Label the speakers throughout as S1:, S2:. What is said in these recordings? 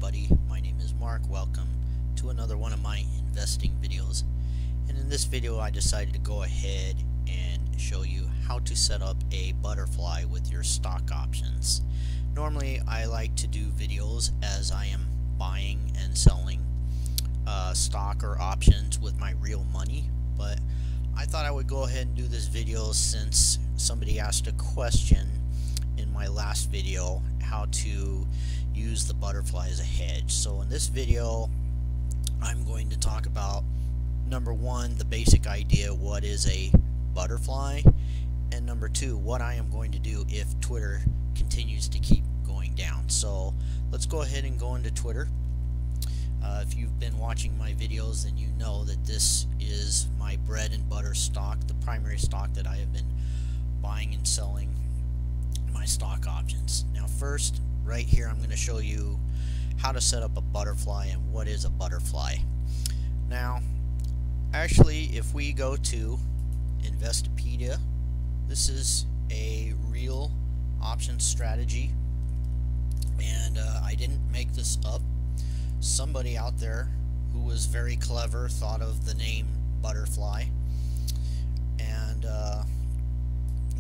S1: everybody, my name is Mark. Welcome to another one of my investing videos. And in this video I decided to go ahead and show you how to set up a butterfly with your stock options. Normally I like to do videos as I am buying and selling stock or options with my real money, but I thought I would go ahead and do this video since somebody asked a question in my last video how to use the butterfly as a hedge. So in this video I'm going to talk about number one, the basic idea, what is a butterfly, and number two, what I am going to do if Twitter continues to keep going down. So let's go ahead and go into Twitter. If you've been watching my videos, then you know that this is my bread and butter stock, the primary stock that I have been buying and selling my stock options. Now first, right here, I'm going to show you how to set up a butterfly and what is a butterfly. Now, actually, if we go to Investopedia, this is a real option strategy, and I didn't make this up. Somebody out there who was very clever thought of the name butterfly, and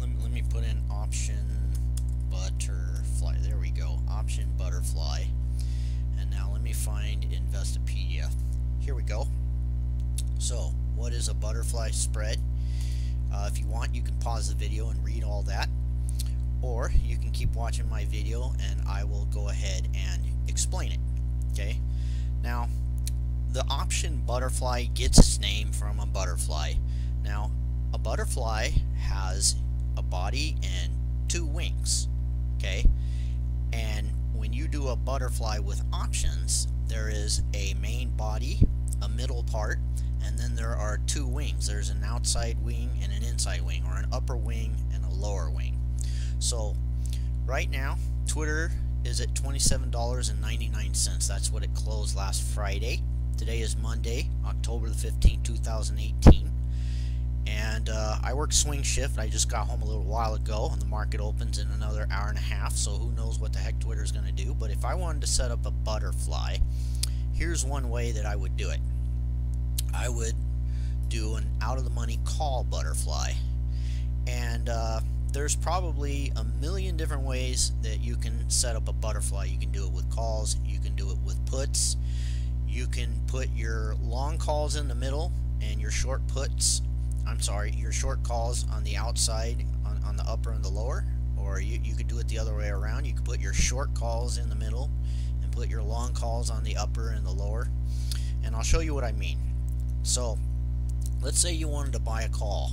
S1: let me put in option butterfly. There we go, option butterfly. And now let me find Investopedia. Here we go. So what is a butterfly spread? If you want, you can pause the video and read all that, or you can keep watching my video and I will go ahead and explain it. Okay, now the option butterfly gets its name from a butterfly. Now a butterfly has a body and two wings. Okay, and when you do a butterfly with options, there is a main body, a middle part, and then there are two wings. There's an outside wing and an inside wing, or an upper wing and a lower wing. So right now Twitter is at $27.99. That's what it closed last Friday. Today is Monday, October the 15th, 2018. And I work swing shift. I just got home a little while ago, and the market opens in another hour and a half, so who knows what the heck Twitter is going to do. But if I wanted to set up a butterfly, here's one way that I would do it. I would do an out-of-the-money call butterfly. And there's probably a million different ways that you can set up a butterfly. You can do it with calls, you can do it with puts, you can put your long calls in the middle and your short puts, your short calls on the outside, on the upper and the lower, or you could do it the other way around. You could put your short calls in the middle and put your long calls on the upper and the lower, and I'll show you what I mean. So let's say you wanted to buy a call,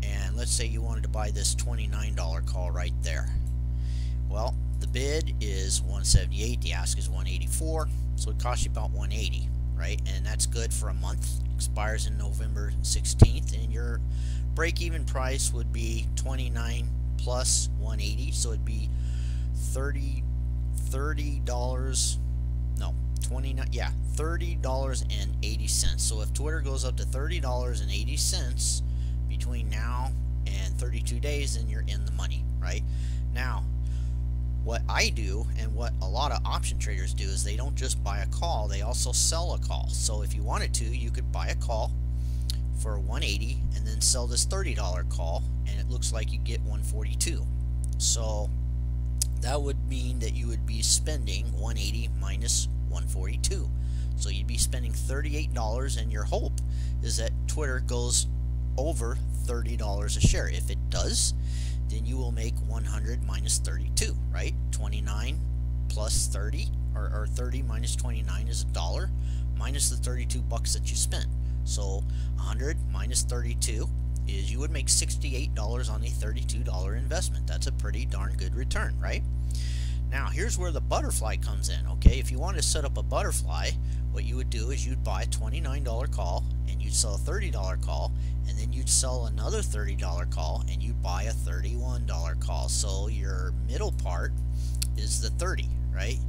S1: and let's say you wanted to buy this $29 call right there. Well, the bid is $178, the ask is $184, so it costs you about $180, right? And that's good for a month. Expires in November 16th, and your break-even price would be $29 plus $180, so it'd be $30 $30.80. So if Twitter goes up to $30.80 between now and 32 days, then you're in the money, right? Now, what I do and what a lot of option traders do is they don't just buy a call, they also sell a call. So if you wanted to, you could buy a call for $180 and then sell this $30 call, and it looks like you get $142. So that would mean that you would be spending $180 minus $142. So you'd be spending $38, and your hope is that Twitter goes over $30 a share. If it does, then you will make 100 minus 32, right? 29 plus 30, or 30 minus 29 is $1 minus the 32 bucks that you spent. So 100 minus 32 is, you would make $68 on a $32 investment. That's a pretty darn good return, right? Now here's where the butterfly comes in. Okay, if you want to set up a butterfly, what you would do is you'd buy a $29 call and you'd sell a $30 call, and then you'd sell another $30 call and you buy a $31 call. So your middle part is the 30, right?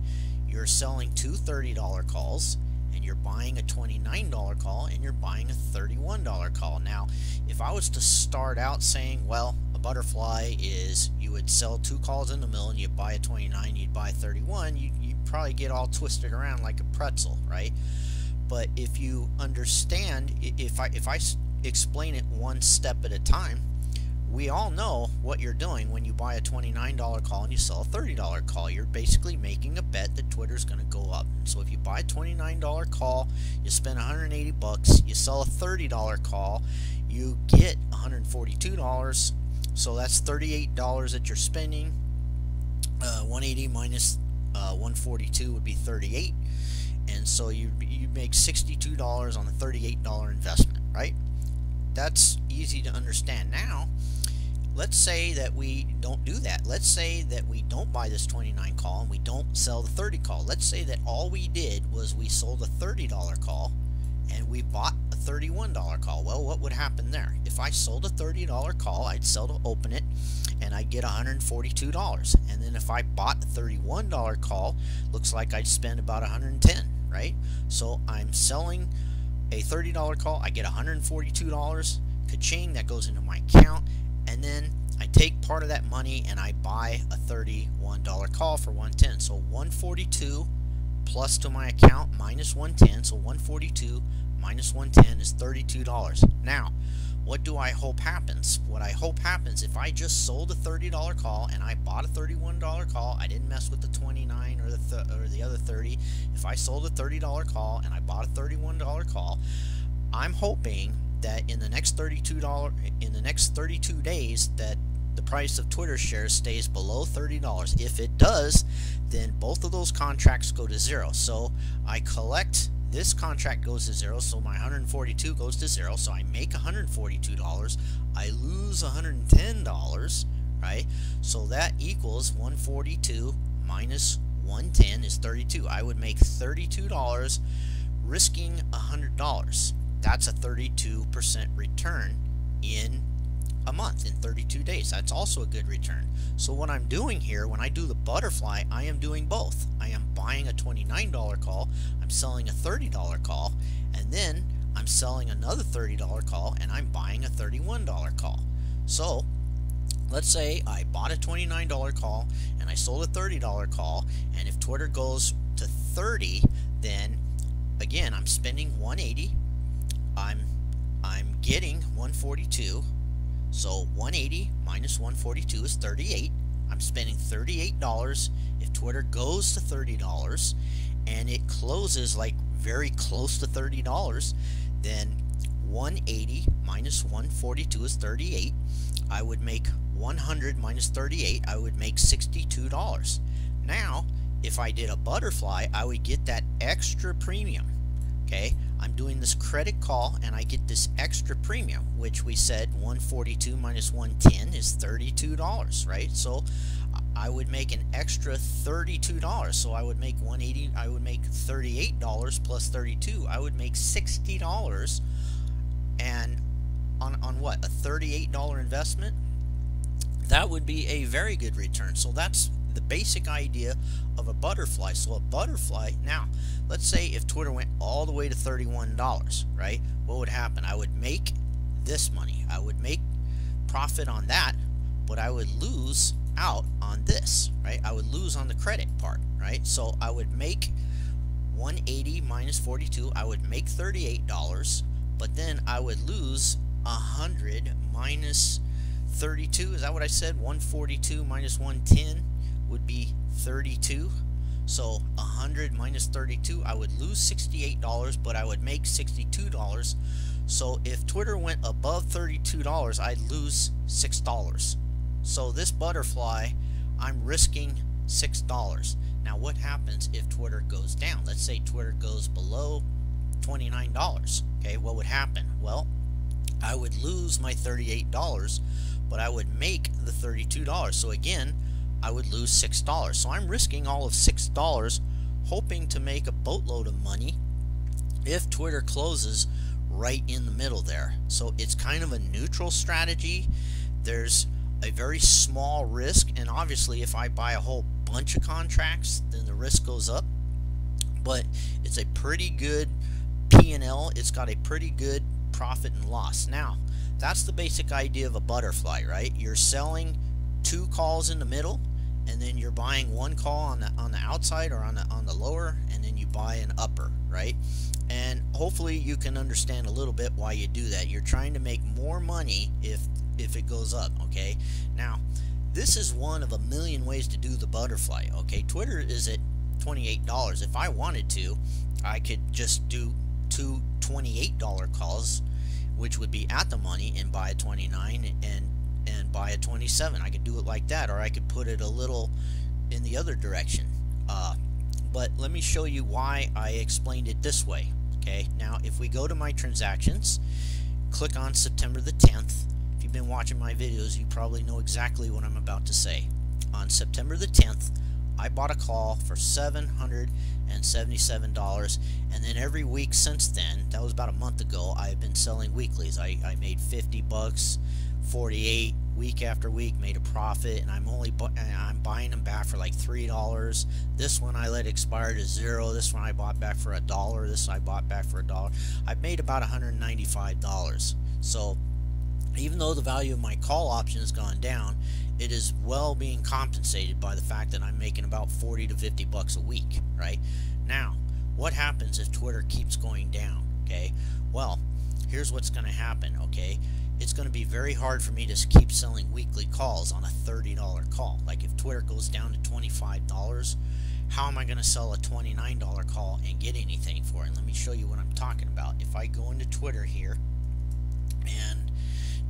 S1: You're selling two $30 calls and you're buying a $29 call and you're buying a $31 call. Now if I was to start out saying, well, a butterfly is you would sell 2 calls in the middle and you buy a 29, you'd buy a 31, you'd probably get all twisted around like a pretzel, right? But if you understand, if I explain it one step at a time, we all know what you're doing when you buy a $29 call and you sell a $30 call. You're basically making a bet that Twitter's going to go up. And so if you buy a $29 call, you spend 180 bucks, you sell a $30 call, you get $142. So that's $38 that you're spending. 180 minus 142 would be 38. And so you make $62 on the $38 investment, right? That's easy to understand. Now, let's say that we don't do that. Let's say that we don't buy this 29 call and we don't sell the 30 call. Let's say that all we did was we sold a $30 call and we bought a $31 call. Well, what would happen there? If I sold a $30 call, I'd sell to open it and I'd get $142. And then if I bought a $31 call, looks like I'd spend about $110, right? So I'm selling a $30 call, I get $142, ka-ching, that goes into my account, and then I take part of that money and I buy a $31 call for $110. So 142 plus to my account minus 110, so 142 minus 110 is $32. Now, what do I hope happens? What I hope happens if I just sold a $30 call and I bought a $31 call, I didn't mess with the 29 or the other 30. If I sold a $30 call and I bought a $31 call, I'm hoping that in the next $32 days that the price of Twitter shares stays below $30. If it does, then both of those contracts go to zero. So I collect, this contract goes to zero, so my 142 goes to zero, so I make $142, I lose $110, right? So that equals 142 minus 110 is 32. I would make $32 risking $100. That's a 32% return in a month, in 32 days. That's also a good return. So what I'm doing here, when I do the butterfly, I am doing both. I am buying a $29 call, I'm selling a $30 call, and then I'm selling another $30 call and I'm buying a $31 call. So let's say I bought a $29 call and I sold a $30 call, and if Twitter goes to 30, then again I'm spending 180, I'm getting 142. So 180 minus 142 is 38. I'm spending $38. If Twitter goes to $30 and it closes like very close to $30, then 180 minus 142 is 38. I would make 100 minus 38. I would make $62. Now, if I did a butterfly, I would get that extra premium. Okay, I'm doing this credit call and I get this extra premium, which we said 142 minus 110 is $32, right? So I would make an extra $32. So I would make 180, I would make $38 plus 32. I would make $60, and on what, a $38 investment? That would be a very good return. So that's the basic idea of a butterfly. So a butterfly, now let's say if Twitter went all the way to $31, right? What would happen? I would make this money. I would make profit on that, but I would lose out on this, right? I would lose on the credit part, right? So I would make 180 minus 42, I would make $38, but then I would lose 100 minus 32. Is that what I said? 142 minus 110 would be 32. So 100 minus 32, I would lose $68, but I would make $62. So if Twitter went above $32, I'd lose $6. So this butterfly, I'm risking $6. Now what happens if Twitter goes down? Let's say Twitter goes below $29. Okay, what would happen? Well, I would lose my $38, but I would make the $32. So again, I would lose $6. So I'm risking all of $6, hoping to make a boatload of money if Twitter closes right in the middle there. So it's kind of a neutral strategy. There's a very small risk, and obviously if I buy a whole bunch of contracts, then the risk goes up. But it's a pretty good P&L. It's got a pretty good profit and loss. Now, that's the basic idea of a butterfly, right? You're selling 2 calls in the middle, and then you're buying 1 call on the outside or on the lower, and then you buy an upper, right? And hopefully you can understand a little bit why you do that. You're trying to make more money if it goes up, okay? Now, this is one of a million ways to do the butterfly, okay? Twitter is at $28. If I wanted to, I could just do 2 $28 calls, which would be at the money, and buy a 29 and buy a 27. I could do it like that, or I could put it a little in the other direction. But let me show you why I explained it this way. Okay, now if we go to my transactions, click on September the 10th. If you've been watching my videos, you probably know exactly what I'm about to say. On September the 10th, I bought a call for $777, and then every week since then, that was about a month ago, I've been selling weeklies. I made 50 bucks, 48 week after week, made a profit, and I'm buying them back for like $3. This one I let expire to 0. This one I bought back for $1. This I bought back for $1. I've made about $195. So even though the value of my call option has gone down, it is well being compensated by the fact that I'm making about 40 to 50 bucks a week, right? Now, what happens if Twitter keeps going down? Okay, well, here's what's going to happen. Okay, it's going to be very hard for me to keep selling weekly calls on a $30 call. Like if Twitter goes down to $25, how am I going to sell a $29 call and get anything for it? And let me show you what I'm talking about. If I go into Twitter here, and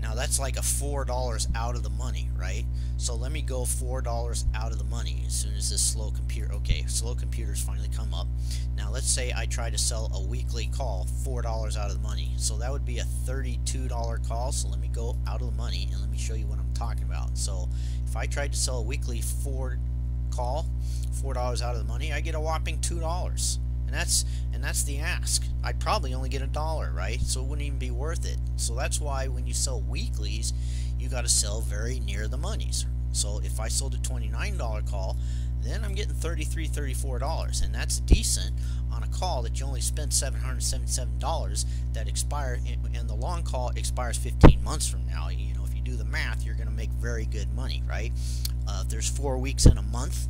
S1: now that's like a $4 out of the money, right? So let me go $4 out of the money as soon as this slow computer, okay, slow computers finally come up. Now let's say I try to sell a weekly call, $4 out of the money. So that would be a $32 call. So let me go out of the money and let me show you what I'm talking about. So if I tried to sell a weekly $4 out of the money, I get a whopping $2. And that's the ask. I'd probably only get $1, right? So it wouldn't even be worth it. So that's why when you sell weeklies, you got to sell very near the monies. So if I sold a $29 call, then I'm getting $33, $34, and that's decent on a call that you only spent $777 that expire, and the long call expires 15 months from now. You know, if you do the math, you're going to make very good money, right? If there's 4 weeks in a month,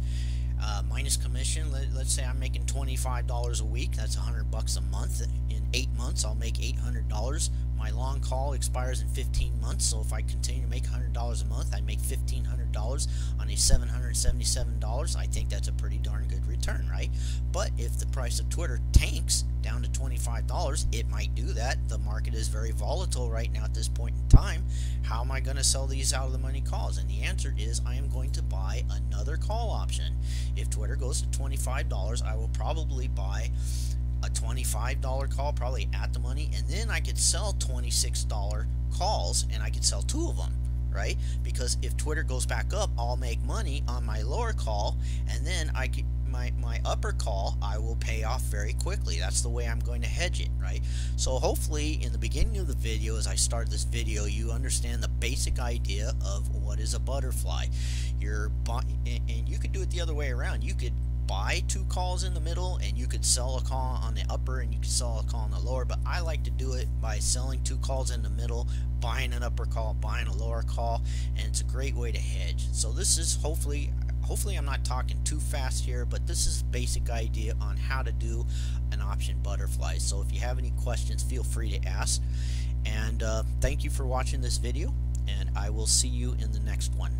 S1: minus commission, let's say I'm making $25 a week, that's $100 a month. In 8 months I'll make $800. My long call expires in 15 months, so if I continue to make $100 a month, I make $1,500 on a $777. I think that's a pretty darn good return, right? But if the price of Twitter tanks down to $25, it might do that. The market is very volatile right now at this point in time. How am I going to sell these out of the money calls? And the answer is I am going to buy another call option. If Twitter goes to $25, I will probably buy a $25 call, probably at the money, and then I could sell $26 calls, and I could sell 2 of them, right? Because if Twitter goes back up, I'll make money on my lower call, and then I could my upper call I will pay off very quickly. That's the way I'm going to hedge it, right? So hopefully in the beginning of the video, as I start this video, you understand the basic idea of what is a butterfly. And you could do it the other way around. You could buy 2 calls in the middle, and you could sell a call on the upper, and you could sell a call on the lower, but I like to do it by selling 2 calls in the middle, buying an upper call, buying a lower call, and it's a great way to hedge. So this is hopefully I'm not talking too fast here, but this is basic idea on how to do an option butterfly. So if you have any questions, feel free to ask, and thank you for watching this video, and I will see you in the next one.